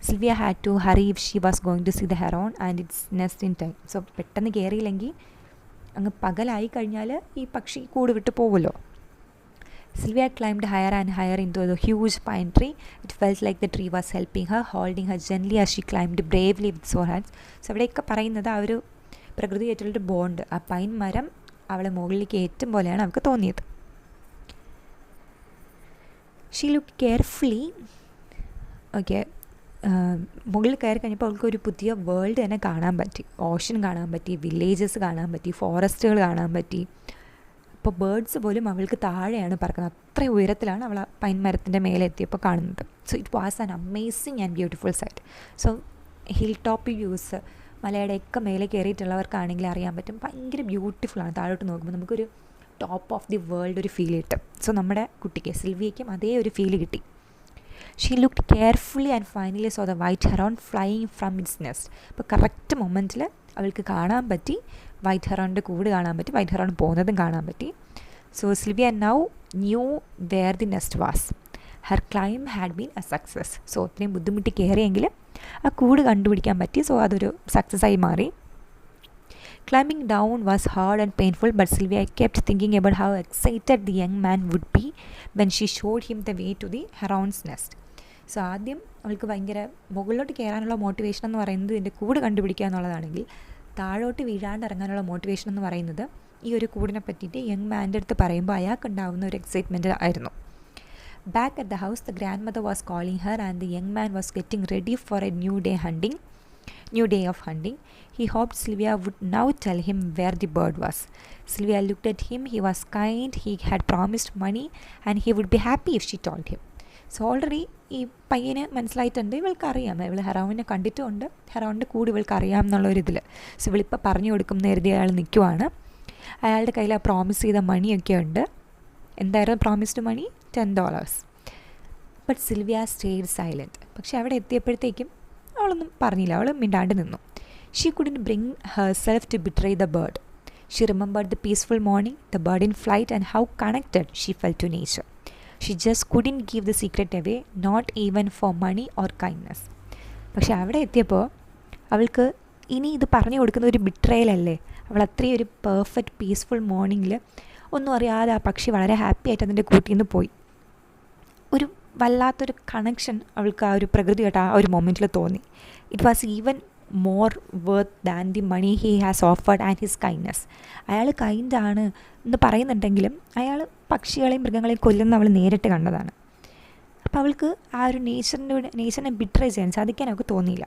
Sylvia had to hurry if she was going to see the heron and its nest in time. So പെട്ടെന്ന് കയറിയില്ലെങ്കിൽ അങ്ങ് പകലായി കഴിഞ്ഞാൽ ഈ പക്ഷി കൂട് വിട്ട് പോകുമല്ലോ. Sylvia climbed higher and higher into the huge pine tree. It felt like the tree was helping her, holding her gently as she climbed bravely with sore hands. So അവിടെയൊക്കെ പറയുന്നത് ആ ഒരു പ്രകൃതിയായിട്ടുള്ളൊരു ബോണ്ട്, ആ പൈൻ മരം അവളെ മുകളിലേക്ക് ഏറ്റവും പോലെയാണ് അവൾക്ക് തോന്നിയത്. She looked carefully. Okay, മുകളിൽ കയറി കഴിഞ്ഞപ്പോൾ അവൾക്ക് ഒരു പുതിയ വേൾഡ് തന്നെ കാണാൻ പറ്റി. ഓഷൻ കാണാൻ പറ്റി, വില്ലേജസ് കാണാൻ പറ്റി, ഫോറസ്റ്റുകൾ കാണാൻ പറ്റി. ഇപ്പോൾ ബേർഡ്സ് പോലും അവൾക്ക് താഴെയാണ് പറക്കുന്നത്, അത്ര ഉയരത്തിലാണ് അവൾ പൈൻ മരത്തിൻ്റെ മേലെ എത്തിയപ്പോൾ കാണുന്നത്. So it was an amazing and beautiful sight. So hill top views മലയുടെയൊക്കെ മേലെ കയറിയിട്ടുള്ളവർക്കാണെങ്കിൽ അറിയാൻ പറ്റും, ഭയങ്കര ബ്യൂട്ടിഫുള്ളാണ്. താഴോട്ട് നോക്കുമ്പോൾ നമുക്കൊരു ടോപ്പ് ഓഫ് ദി വേൾഡ് ഒരു ഫീൽ കിട്ടും. സോ നമ്മുടെ കുട്ടിക്ക് സിൽവിയയ്ക്കും അതേ ഒരു ഫീൽ കിട്ടി. She looked carefully and finally saw the white heron flying from its nest. അപ്പോൾ കറക്റ്റ് മൊമെൻറ്റിൽ അവൾക്ക് കാണാൻ പറ്റി, വൈറ്റ് ഹെറോണിൻ്റെ കൂട് കാണാൻ പറ്റി, വൈറ്റ് ഹെറോൺ പോകുന്നതും കാണാൻ പറ്റി. So Sylvia now knew where the nest was. Her climb had been a success. So അത്രയും ബുദ്ധിമുട്ടി കയറിയെങ്കിൽ ആ കൂട് കണ്ടുപിടിക്കാൻ പറ്റി. സോ അതൊരു സക്സസ്സായി മാറി. Climbing down was hard and painful, but Sylvia kept thinking about how excited the young man would be when she showed him the way to the heron's nest. So ആദ്യം അവൾക്ക് ഭയങ്കര മുകളിലോട്ട് കയറാനുള്ള മോട്ടിവേഷൻ എന്ന് പറയുന്നത് ഇതിൻ്റെ കൂട് കണ്ടുപിടിക്കുക എന്നുള്ളതാണെങ്കിൽ, താഴോട്ട് വീഴാണ്ട് ഇറങ്ങാനുള്ള മോട്ടിവേഷൻ എന്ന് പറയുന്നത് ഈ ഒരു കൂടിനെ പറ്റിയിട്ട് യങ് മാൻ്റെ അടുത്ത് പറയുമ്പോൾ അയാൾക്കുണ്ടാവുന്ന ഒരു എക്സൈറ്റ്മെൻറ്റ് ആയിരുന്നു. Back at the house, the grandmother was calling her and the young man was getting ready for a new day hunting. new day of hunting. He hoped Sylvia would now tell him where the bird was. Sylvia looked at him. He was kind. He had promised money and he would be happy if she told him. So already ഈ പയ്യന് മനസ്സിലായിട്ടുണ്ട്, ഇവൾക്ക് അറിയാം, ഇവൾ ഹെറോവിനെ കണ്ടിട്ടുമുണ്ട്, ഹെറോവിൻ്റെ കൂടെ ഇവൾക്ക് അറിയാം എന്നുള്ളൊരിതിൽ. സോ ഇവളിപ്പോൾ പറഞ്ഞു കൊടുക്കും കരുതി അയാൾ നിൽക്കുവാണ്. അയാളുടെ കയ്യിൽ ആ പ്രോമിസ് ചെയ്ത മണിയൊക്കെ ഉണ്ട്. എന്തായിരുന്നു promised money? $10. But Sylvia stayed silent. പക്ഷെ അവിടെ എത്തിയപ്പോഴത്തേക്കും അവളൊന്നും പറഞ്ഞില്ല, അവൾ മിണ്ടാണ്ട് നിന്നു. She couldn't bring herself to betray the bird. She remembered the peaceful morning, the bird in flight and how connected she felt to nature. She just couldn't give the secret away, not even for money or kindness. പക്ഷെ അവിടെ എത്തിയപ്പോൾ അവൾക്ക് ഇനി ഇത് പറഞ്ഞു കൊടുക്കുന്ന ഒരു ബിട്രയലല്ലേ. അവൾ അത്രയും ഒരു പെർഫെക്റ്റ് പീസ്ഫുൾ മോർണിംഗിൽ ഒന്നും അറിയാതെ ആ പക്ഷി വളരെ ഹാപ്പി ആയിട്ട് അതിൻ്റെ കൂട്ടിൽ നിന്ന് പോയി. ഒരു വല്ലാത്തൊരു കണക്ഷൻ അവൾക്ക് ആ ഒരു പ്രകൃതിയായിട്ട് ആ ഒരു മൊമെൻറ്റിൽ തോന്നി. It was even more worth than the money he has offered and his kindness. അയാൾ കൈൻഡാണ് എന്ന് പറയുന്നുണ്ടെങ്കിലും അയാൾ പക്ഷികളെയും മൃഗങ്ങളെയും കൊല്ലുന്ന അവൾ നേരിട്ട് കണ്ടതാണ്. അപ്പോൾ അവൾക്ക് ആ ഒരു നേച്ചറിനെ ബിട്രേ ചെയ്യാൻ സാധിക്കാൻ അവൾക്ക് തോന്നിയില്ല.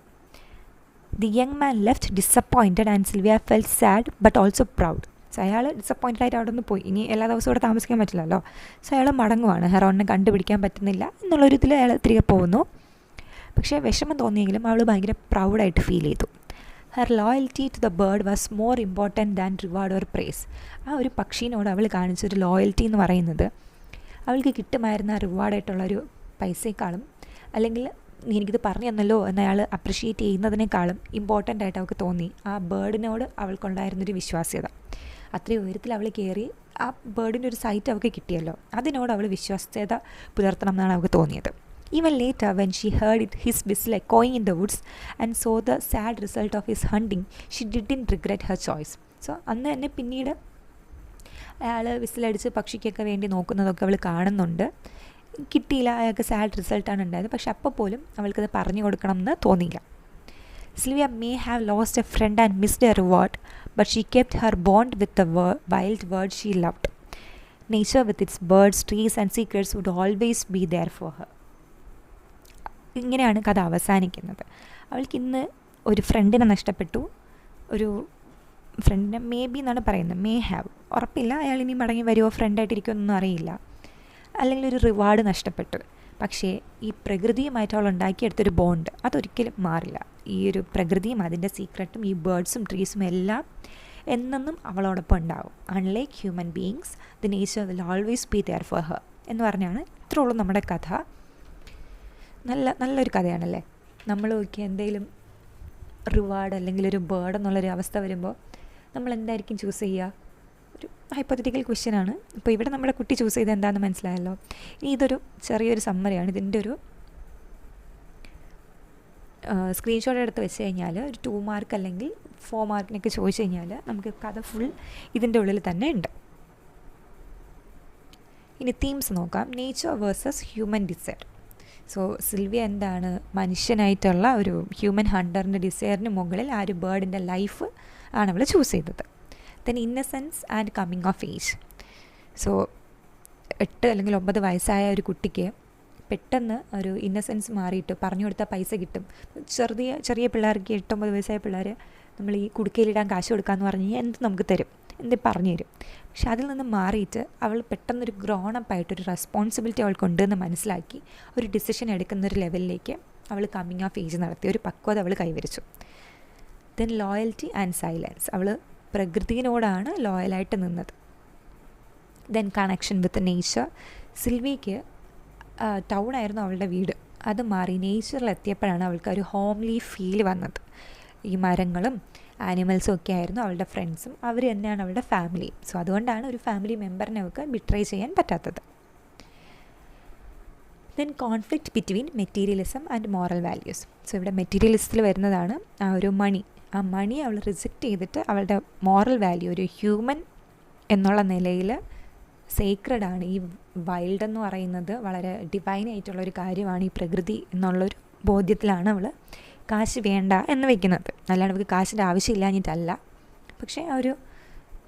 The young man left disappointed and Sylvia felt sad but also proud. So അയാൾ ഡിസപ്പോയിൻറ്റഡ് ആയിട്ട് അവിടെ നിന്ന് പോയി. ഇനി എല്ലാ ദിവസവും ഇവിടെ താമസിക്കാൻ പറ്റില്ലല്ലോ. സോ അയാൾ മടങ്ങുവാണ്. ഹെറോണിനെ കണ്ടുപിടിക്കാൻ പറ്റുന്നില്ല എന്നുള്ളൊരു ഇതിൽ അയാൾ തിരികെ പോകുന്നു. പക്ഷേ വിഷമം തോന്നിയെങ്കിലും അവൾ ഭയങ്കര പ്രൗഡായിട്ട് ഫീൽ ചെയ്തു. Her loyalty to the bird was more important than reward or prize. ആ ഒരു പക്ഷീനോട് അവൾ കാണിച്ചൊരു ലോയൽറ്റി എന്ന് പറയുന്നത് അവൾക്ക് കിട്ടുമായിരുന്ന റിവാർഡായിട്ടുള്ളൊരു പൈസയെക്കാളും അല്ലെങ്കിൽ നീ എനിക്കിത് പറഞ്ഞു തന്നല്ലോ എന്നയാൾ അപ്രിഷ്യേറ്റ് ചെയ്യുന്നതിനേക്കാളും ഇമ്പോർട്ടൻ്റ് ആയിട്ട് അവൾക്ക് തോന്നി ആ ബേർഡിനോട് അവൾക്കുണ്ടായിരുന്നൊരു വിശ്വാസ്യത. അത്രയും ഉയരത്തിൽ അവൾ കയറി ആ ബേർഡിൻ്റെ ഒരു സൈറ്റ് അവൾക്ക് കിട്ടിയല്ലോ, അതിനോട് അവൾ വിശ്വാസ്യത പുലർത്തണം എന്നാണ് അവൾക്ക് തോന്നിയത്. Even later, when she heard his whistle echoing in the woods and saw the sad result of his hunting, she didn't regret her choice. So, അന്ന് തന്നെ പിന്നീട് അയാൾ വിസിലടിച്ച് പക്ഷിക്കൊക്കെ വേണ്ടി നോക്കുന്നതൊക്കെ അവൾ കാണുന്നുണ്ട്. കിട്ടിയില്ല, അയാൾക്ക് സാഡ് റിസൾട്ടാണ് ഉണ്ടായത്. പക്ഷെ അപ്പോൾ പോലും അവൾക്കത് പറഞ്ഞു കൊടുക്കണം എന്ന് തോന്നിയില്ല. Sylvia may have lost a friend and missed a reward, but she kept her bond with the wild world she loved. Nature with its birds, trees and secrets would always be there for her. ഇങ്ങനെയാണ് കഥ അവസാനിക്കുന്നത്. അവൾക്കിന്ന് ഒരു ഫ്രണ്ടിനെ നഷ്ടപ്പെട്ടു. ഒരു ഫ്രണ്ടിനെ മേ ബി എന്നാണ് പറയുന്നത്, മേ ഹാവ്, ഉറപ്പില്ല. അയാൾ ഇനി മടങ്ങി വരുമോ, ഫ്രണ്ടായിട്ടിരിക്കുമെന്നൊന്നും അറിയില്ല. അല്ലെങ്കിൽ ഒരു റിവാർഡ് നഷ്ടപ്പെട്ടു. പക്ഷേ ഈ പ്രകൃതിയുമായിട്ട് അവൾ ഉണ്ടാക്കിയെടുത്തൊരു ബോണ്ട് അതൊരിക്കലും മാറില്ല. ഈ ഒരു പ്രകൃതിയും അതിൻ്റെ സീക്രട്ടും ഈ ബേർഡ്സും ട്രീസും എല്ലാം എന്നെന്നും അവളോടൊപ്പം ഉണ്ടാവും. Unlike human beings, the nature will always be there for her എന്ന് പറഞ്ഞാണ് ഇത്രയുള്ളൂ നമ്മുടെ കഥ. നല്ലൊരു കഥയാണല്ലേ. നമ്മൾ നോക്കി എന്തെങ്കിലും റിവാർഡ് അല്ലെങ്കിൽ ഒരു ബേർഡ് എന്നുള്ളൊരു അവസ്ഥ വരുമ്പോൾ നമ്മൾ എന്തായിരിക്കും ചൂസ് ചെയ്യുക? ഒരു ഹൈപ്പോത്തറ്റിക്കൽ ക്വസ്റ്റ്യനാണ്. ഇപ്പോൾ ഇവിടെ നമ്മുടെ കുട്ടി ചൂസ് ചെയ്ത് എന്താണെന്ന് മനസ്സിലായല്ലോ. ഇനി ഇതൊരു ചെറിയൊരു സമ്മറിയാണ്. ഇതിൻ്റെ ഒരു സ്ക്രീൻഷോട്ട് എടുത്ത് വെച്ച് കഴിഞ്ഞാൽ ഒരു 2 മാർക്ക് അല്ലെങ്കിൽ 4 മാർക്കിനൊക്കെ ചോദിച്ചു കഴിഞ്ഞാൽ നമുക്ക് കഥ ഫുൾ ഇതിൻ്റെ ഉള്ളിൽ തന്നെ ഉണ്ട്. ഇനി തീംസ് നോക്കാം. Nature versus human desire. So Sylvia എന്താണ്, മനുഷ്യനായിട്ടുള്ള ഒരു ഹ്യൂമൻ ഹണ്ടറിൻ്റെ ഡിസയറിന് മുകളിൽ ആ ഒരു ബേർഡിൻ്റെ ലൈഫ് ആണ് അവൾ ചൂസ് ചെയ്തത്. Then innocence and coming of age. So 8 അല്ലെങ്കിൽ 9 വയസ്സായ ഒരു കുട്ടിക്ക് പെട്ടെന്ന് ഒരു ഇന്നസെൻസ് മാറിയിട്ട് പറഞ്ഞു കൊടുത്താൽ പൈസ കിട്ടും. ചെറിയ പിള്ളേർക്ക് 8-9 വയസ്സായ പിള്ളേർ നമ്മൾ ഈ കുടുക്കയിലിടാൻ കാശ് കൊടുക്കാമെന്ന് പറഞ്ഞ് കഴിഞ്ഞാൽ എന്ത് നമുക്ക് തരും, എന്ത് പറഞ്ഞു തരും. പക്ഷെ അതിൽ നിന്ന് മാറിയിട്ട് അവൾ പെട്ടെന്നൊരു ഗ്രോണപ്പായിട്ടൊരു റെസ്പോൺസിബിലിറ്റി അവൾക്കുണ്ടെന്ന് മനസ്സിലാക്കി ഒരു ഡിസിഷൻ എടുക്കുന്നൊരു ലെവലിലേക്ക് അവൾ കമ്മിങ് ഓഫ് ഏജ് നടത്തി, ഒരു പക്വത അവൾ കൈവരിച്ചു. Then loyalty and silence. അവൾ പ്രകൃതിയോടാണ് ലോയലായിട്ട് നിന്നത്. Then connection with nature. സിൽവിയയ്ക്ക് ടൗൺ ആയിരുന്നു അവളുടെ വീട്, അത് മാറി നേച്ചറിലെത്തിയപ്പോഴാണ് അവൾക്ക് ഒരു ഹോംലി ഫീൽ വന്നത്. ഈ മരങ്ങളും ആനിമൽസും ഒക്കെ ആയിരുന്നു അവളുടെ ഫ്രണ്ട്സും, അവർ തന്നെയാണ് അവളുടെ ഫാമിലി. സോ അതുകൊണ്ടാണ് ഒരു ഫാമിലി മെമ്പറിനെ അവൾക്ക് ബിട്രേ ചെയ്യാൻ പറ്റാത്തത്. Then conflict between materialism and moral values. So ഇവിടെ മെറ്റീരിയലിസത്തിൽ വരുന്നതാണ് ആ ഒരു മണി. ആ മണി അവൾ റിജക്റ്റ് ചെയ്തിട്ട് അവളുടെ മോറൽ വാല്യൂ, ഒരു ഹ്യൂമൻ എന്നുള്ള നിലയിൽ സേക്രഡാണ്, ഈ വൈൽഡ് എന്ന് പറയുന്നത് വളരെ ഡിവൈൻ ആയിട്ടുള്ളൊരു കാര്യമാണ്, ഈ പ്രകൃതി എന്നുള്ളൊരു ബോധ്യത്തിലാണ് അവൾ കാശ് വേണ്ട എന്ന് വയ്ക്കുന്നത്. അല്ലാണ്ട് അവൾക്ക് കാശിൻ്റെ ആവശ്യമില്ലാഞ്ഞിട്ടല്ല, പക്ഷേ ആ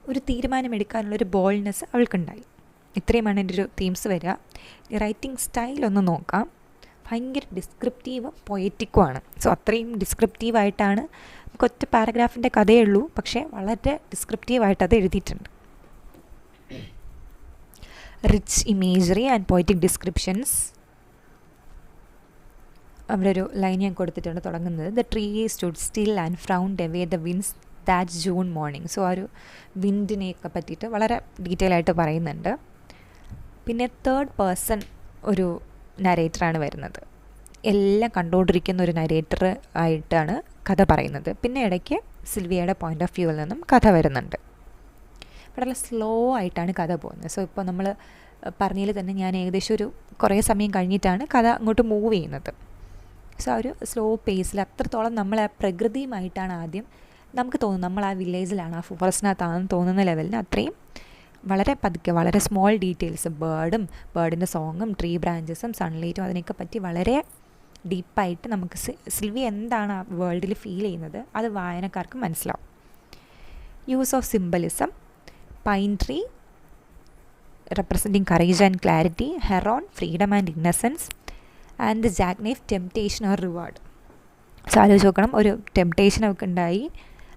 ഒരു തീരുമാനമെടുക്കാനുള്ളൊരു ബോൾഡ്നെസ് അവൾക്കുണ്ടായി. ഇത്രയുമാണ് എൻ്റെ ഒരു തീംസ് വരിക. റൈറ്റിംഗ് സ്റ്റൈൽ ഒന്ന് നോക്കാം. ഭയങ്കര ഡിസ്ക്രിപ്റ്റീവും പൊയറ്റിക്കുമാണ്. സോ അത്രയും ഡിസ്ക്രിപ്റ്റീവായിട്ടാണ്, നമുക്ക് ഒറ്റ പാരഗ്രാഫിൻ്റെ കഥയേ ഉള്ളൂ, പക്ഷേ വളരെ ഡിസ്ക്രിപ്റ്റീവായിട്ട് അത് എഴുതിയിട്ടുണ്ട്. Rich imagery and poetic descriptions. അവിടെ ഒരു ലൈൻ ഞാൻ കൊടുത്തിട്ടുണ്ട് തുടങ്ങുന്നത്, the tree stood still and frowned away the winds that June morning. So ആ ഒരു വിൻഡിനെയൊക്കെ പറ്റിയിട്ട് വളരെ ഡീറ്റെയിൽ ആയിട്ട് പറയുന്നുണ്ട്. പിന്നെ തേർഡ് പേഴ്സൺ ഒരു നരേറ്ററാണ് വരുന്നത്. എല്ലാം കണ്ടുകൊണ്ടിരിക്കുന്ന ഒരു നരേറ്റർ ആയിട്ടാണ് കഥ പറയുന്നത്. പിന്നെ ഇടയ്ക്ക് സിൽവിയയുടെ പോയിൻ്റ് ഓഫ് വ്യൂവിൽ നിന്നും കഥ വരുന്നുണ്ട്. വളരെ സ്ലോ ആയിട്ടാണ് കഥ പോകുന്നത്. സോ ഇപ്പോൾ നമ്മൾ പറഞ്ഞതിൽ തന്നെ ഞാൻ ഏകദേശം ഒരു കുറേ സമയം കഴിഞ്ഞിട്ടാണ് കഥ അങ്ങോട്ട് മൂവ് ചെയ്യുന്നത്. സോ ആ ഒരു സ്ലോ പേസിൽ അത്രത്തോളം നമ്മൾ ആ പ്രകൃതിയുമായിട്ടാണ് ആദ്യം നമുക്ക് തോന്നുന്നത്, നമ്മൾ ആ വില്ലേജിലാണ്, ആ ഫോറസ്റ്റിനകത്താണെന്ന് തോന്നുന്ന ലെവലിന് അത്രയും വളരെ പതുക്കെ, വളരെ സ്മോൾ ഡീറ്റെയിൽസ്, ബേർഡിൻ്റെ സോങ്ങും ട്രീ ബ്രാഞ്ചസും സൺലൈറ്റും അതിനെയൊക്കെ പറ്റി വളരെ ഡീപ്പായിട്ട് നമുക്ക് സിൽവിയ എന്താണ് ആ വേൾഡിൽ ഫീൽ ചെയ്യുന്നത് അത് വായനക്കാർക്ക് മനസ്സിലാവും. Use of symbolism, pine tree representing courage and clarity, heron freedom and innocence, and the jackknife temptation or reward. So ആലോചിച്ച് നോക്കണം, ഒരു ടെംപ്റ്റേഷനൊക്കെ ഉണ്ടായി,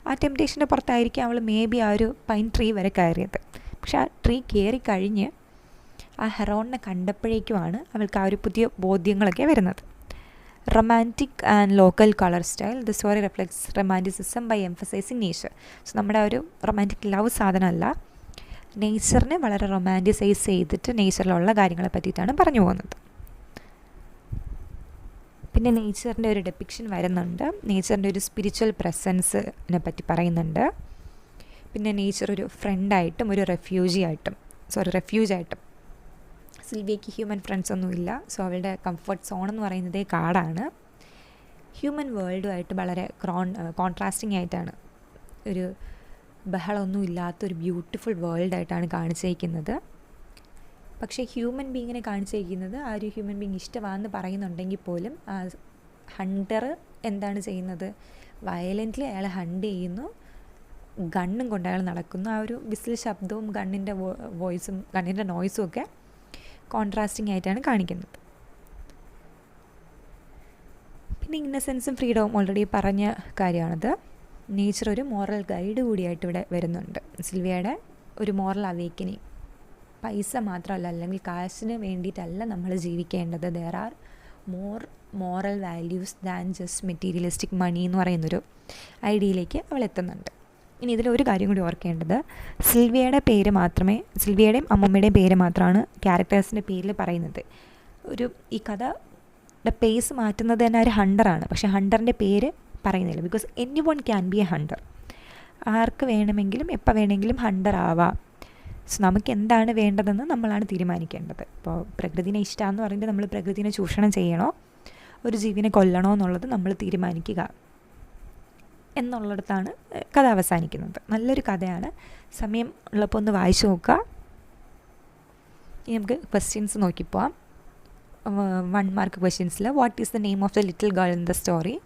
ആ ടെംപ്റ്റേഷൻ്റെ പുറത്തായിരിക്കും അവൾ മേ ബി ആ ഒരു പൈൻ ട്രീ വരെ കയറിയത്. പക്ഷെ ആ ട്രീ കയറി കഴിഞ്ഞ് ആ ഹെറോണിനെ കണ്ടപ്പോഴേക്കുമാണ് അവൾക്ക് ആ ഒരു പുതിയ ബോധ്യങ്ങളൊക്കെ വരുന്നത്. Romantic and local colour style, the story reflects romanticism by emphasising nature. So നമ്മുടെ ഒരു റൊമാൻറ്റിക് ലവ് സാധനമല്ല, നേച്ചറിനെ വളരെ റൊമാൻറ്റിസൈസ് ചെയ്തിട്ട് നേച്ചറിലുള്ള കാര്യങ്ങളെ പറ്റിയിട്ടാണ് പറഞ്ഞു പോകുന്നത്. പിന്നെ നേച്ചറിൻ്റെ ഒരു ഡെപ്പിക്ഷൻ വരുന്നുണ്ട്, നേച്ചറിൻ്റെ ഒരു സ്പിരിച്വൽ പ്രസൻസിനെ പറ്റി പറയുന്നുണ്ട്. പിന്നെ നേച്ചർ ഒരു ഫ്രണ്ടായിട്ടും ഒരു റെഫ്യൂജായിട്ടും സിൽവിയയ്ക്ക് ഹ്യൂമൻ ഫ്രണ്ട്സ് ഒന്നുമില്ല. സോ അവളുടെ കംഫർട്ട് സോൺ എന്ന് പറയുന്നത് കാടാണ്. ഹ്യൂമൻ വേൾഡുമായിട്ട് വളരെ കോൺട്രാസ്റ്റിംഗ് ആയിട്ടാണ്, ഒരു ബഹളമൊന്നും ഇല്ലാത്തൊരു ബ്യൂട്ടിഫുൾ വേൾഡായിട്ടാണ് കാണിച്ചിരിക്കുന്നത്. പക്ഷേ ഹ്യൂമൻ ബീങ്ങിനെ കാണിച്ചിരിക്കുന്നത് ആ ഒരു ഹ്യൂമൻ ബീങ് ഇഷ്ടമാണെന്ന് പറയുന്നുണ്ടെങ്കിൽ പോലും ആ ഹണ്ടർ എന്താണ് ചെയ്യുന്നത്, വയലൻ്റ്ലി അയാൾ ഹണ്ട് ചെയ്യുന്നു, ഗണ്ണും കൊണ്ട് അയാൾ നടക്കുന്നു. ആ ഒരു വിസിൽ ശബ്ദവും ഗണ്ണിൻ്റെ വോയിസും ഗണ്ണിൻ്റെ നോയ്സും ഒക്കെ കോൺട്രാസ്റ്റിംഗ് ആയിട്ടാണ് കാണിക്കുന്നത്. പിന്നെ ഇന്നസെൻസും ഫ്രീഡവും ഓൾറെഡി പറഞ്ഞ കാര്യമാണത്. നേച്ചർ ഒരു മോറൽ ഗൈഡ് കൂടിയായിട്ട് ഇവിടെ വരുന്നുണ്ട്. സിൽവിയയുടെ ഒരു മോറൽ അവേക്കനിങ്, പൈസ മാത്രമല്ല, അല്ലെങ്കിൽ കാശിന് വേണ്ടിയിട്ടല്ല നമ്മൾ ജീവിക്കേണ്ടത്, there are more moral values than just materialistic money എന്ന് പറയുന്നൊരു ഐഡിയയിലേക്ക് അവൾ എത്തുന്നുണ്ട്. ഇനി ഇതിലൊരു കാര്യം കൂടി ഓർക്കേണ്ടത്, സിൽവിയയുടെയും അമ്മമ്മയുടെയും പേര് മാത്രമാണ് ക്യാരക്ടേഴ്സിൻ്റെ പേരിൽ പറയുന്നത്. ഈ കഥയുടെ പേസ് മാറ്റുന്നത് തന്നെ ഒരു ഹണ്ടറാണ്, പക്ഷേ ഹണ്ടറിൻ്റെ പേര് പറയുന്നില്ല. Because anyone can be a hunter, ആർക്ക് വേണമെങ്കിലും എപ്പോൾ വേണമെങ്കിലും ഹണ്ടർ ആവാം. സോ നമുക്ക് എന്താണ് വേണ്ടതെന്ന് നമ്മളാണ് തീരുമാനിക്കേണ്ടത്. ഇപ്പോൾ പ്രകൃതിനെ ഇഷ്ടമാണെന്ന് പറയുമ്പോൾ നമ്മൾ പ്രകൃതിനെ ചൂഷണം ചെയ്യണോ ഒരു ജീവനെ കൊല്ലണോ എന്നുള്ളത് നമ്മൾ തീരുമാനിക്കുക എന്നുള്ളിടത്താണ് കഥ അവസാനിക്കുന്നത്. നല്ലൊരു കഥയാണ്, സമയം ഉള്ളപ്പോൾ ഒന്ന് വായിച്ചു നോക്കുക. ഇനി നമുക്ക് ക്വസ്റ്റ്യൻസ് നോക്കിപ്പോവാം. 1 മാർക്ക് ക്വസ്റ്റ്യൻസിൽ what is the name of the little girl in the story,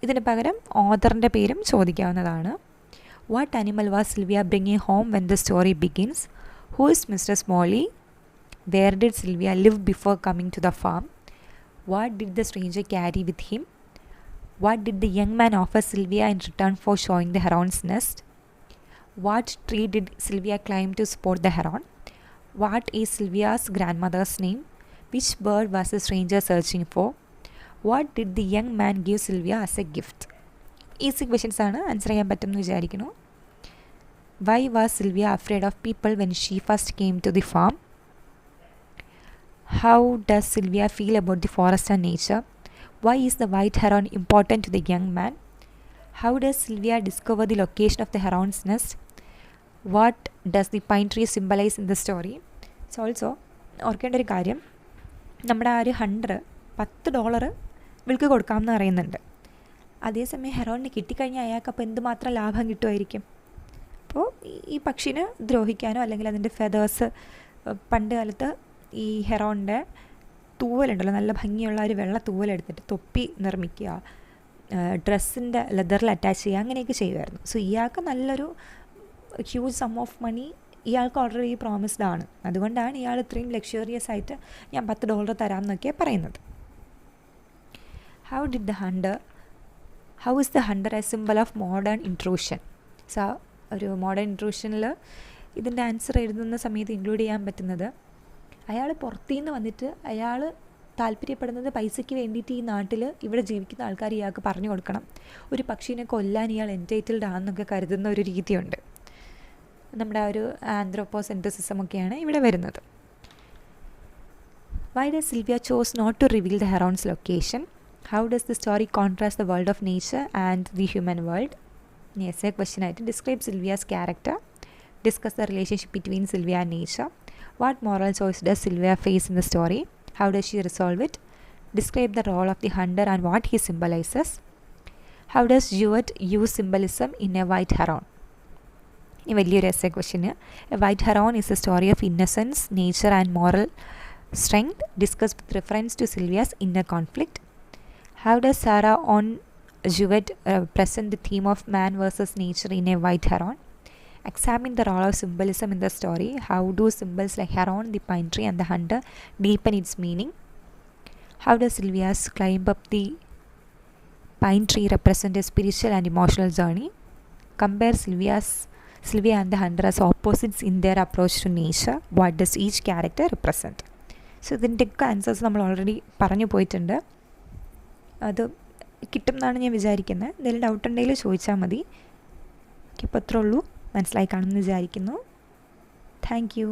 ഇതിന് പകരം ഓഥറിൻ്റെ പേരും ചോദിക്കാവുന്നതാണ്. What animal was Sylvia bringing home when the story begins, who is mister Smalley, where did Sylvia live before coming to the farm, what did the stranger carry with him, what did the young man offer Sylvia in return for showing the heron's nest, what tree did Sylvia climb to support the heron, what is Sylvia's grandmother's name, which bird was the stranger searching for, what did the young man give Sylvia as a gift. Easy questions ആണ്, ആൻസർ ചെയ്യാൻ പറ്റുമെന്ന് വിചാരിക്കുന്നു. Why was Sylvia afraid of people when she first came to the farm? How does Sylvia feel about the forest and nature? Why is the white heron important to the young man? How does Sylvia discover the location of the heron's nest? What does the pine tree symbolize in the story? So also ഓർക്കേണ്ട ഒരു കാര്യം, നമ്മുടെ ആ ഒരു ഹണ്ടർ $10 വിൽക്ക് കൊടുക്കാമെന്ന് പറയുന്നുണ്ട്. അതേസമയം ഹെറോണിന് കിട്ടിക്കഴിഞ്ഞാൽ അയാൾക്ക് അപ്പോൾ എന്തുമാത്രം ലാഭം കിട്ടുമായിരിക്കും. അപ്പോൾ ഈ പക്ഷിനെ ദ്രോഹിക്കാനോ അല്ലെങ്കിൽ അതിൻ്റെ ഫെതേഴ്സ്, പണ്ട് കാലത്ത് ഈ ഹെറോണിൻ്റെ തൂവലുണ്ടല്ലോ, നല്ല ഭംഗിയുള്ള ഒരു വെള്ള തൂവലെടുത്തിട്ട് തൊപ്പി നിർമ്മിക്കുക, ഡ്രസ്സിൻ്റെ ലെതറിൽ അറ്റാച്ച് ചെയ്യുക, അങ്ങനെയൊക്കെ ചെയ്യുമായിരുന്നു. സോ ഇയാൾക്ക് നല്ലൊരു ഹ്യൂജ് സം ഓഫ് മണി ഇയാൾക്ക് ഓൾറെഡി പ്രോമിസ്ഡ് ആണ്. അതുകൊണ്ടാണ് ഇയാൾ ഇത്രയും ലക്ഷറിയസ് ആയിട്ട് ഞാൻ $10 തരാമെന്നൊക്കെ പറയുന്നത്. How is the hunter a symbol of modern intrusion? So ഒരു മോഡേൺ ഇൻട്രൂഷനിൽ ഇതിൻ്റെ ആൻസർ എഴുതുന്ന സമയത്ത് ഇൻക്ലൂഡ് ചെയ്യാൻ പറ്റുന്നത്, അയാൾ പുറത്തുനിന്ന് വന്നിട്ട് അയാൾ താല്പര്യപ്പെടുന്നത് പൈസയ്ക്ക് വേണ്ടിയിട്ട് ഈ നാട്ടിൽ ഇവിടെ ജീവിക്കുന്ന ആൾക്കാർ ഇയാൾക്ക് പറഞ്ഞു കൊടുക്കണം, ഒരു പക്ഷീനെ കൊല്ലാൻ ഇയാൾ എൻറ്റൈറ്റിൽഡ് ആണെന്നൊക്കെ കരുതുന്ന ഒരു രീതിയുണ്ട്. നമ്മുടെ ആ ഒരു ആന്ത്രോപോസെൻട്രിസിസം ഒക്കെയാണ് ഇവിടെ വരുന്നത്. Why does Sylvia chose not to reveal the heron's location? How does the story contrast the world of nature and the human world? Essay question ആയിട്ട് describe Sylvia's character. Discuss the relationship between Sylvia and nature. What moral choice does Sylvia face in the story? How does she resolve it? Describe the role of the hunter and what he symbolizes. How does Jewett use symbolism in a White Heron? ഈ വലിയൊരു essay question. A white heron is A story of innocence, nature and moral strength, discussed with reference to Sylvia's inner conflict. How does Sarah on Jewett present the theme of man versus nature in a White Heron? Examine the role of symbolism in the story. How do symbols like heron, the pine tree and the hunter deepen its meaning? How does Sylvia's climb up the pine tree represent a spiritual and emotional journey? Compare Sylvia and the hunter as opposites in their approach to nature. What does each character represent? So ഇതിൻ്റെയൊക്കെ ആൻസേഴ്സ് നമ്മൾ ഓൾറെഡി പറഞ്ഞു പോയിട്ടുണ്ട്. അത് കിട്ടും എന്നാണ് ഞാൻ വിചാരിക്കുന്നത്. എന്തെങ്കിലും ഡൗട്ട് ഉണ്ടെങ്കിൽ ചോദിച്ചാൽ മതി. ഇപ്പോൾ അത്രേ ഉള്ളൂ. മനസ്സിലായി കാണുമെന്ന് വിചാരിക്കുന്നു. Thank you.